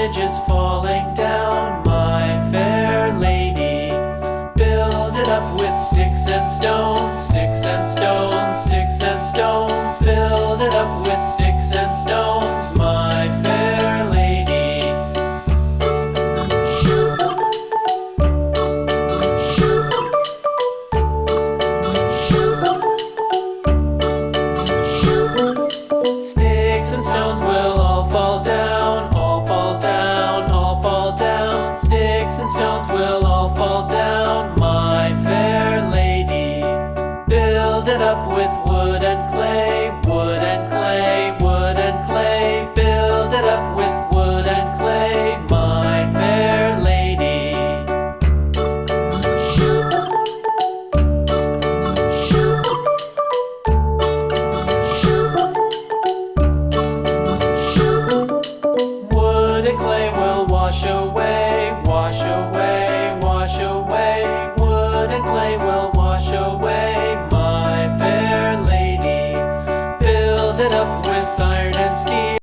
bridge is falling down, my fair lady. Build it up with sticks and stones, sticks and stones, sticks and stones. Build it up with sticks and stones, my fair lady. Sticks and stones will all fall down, all fall down, all fall down. Sticks and stones will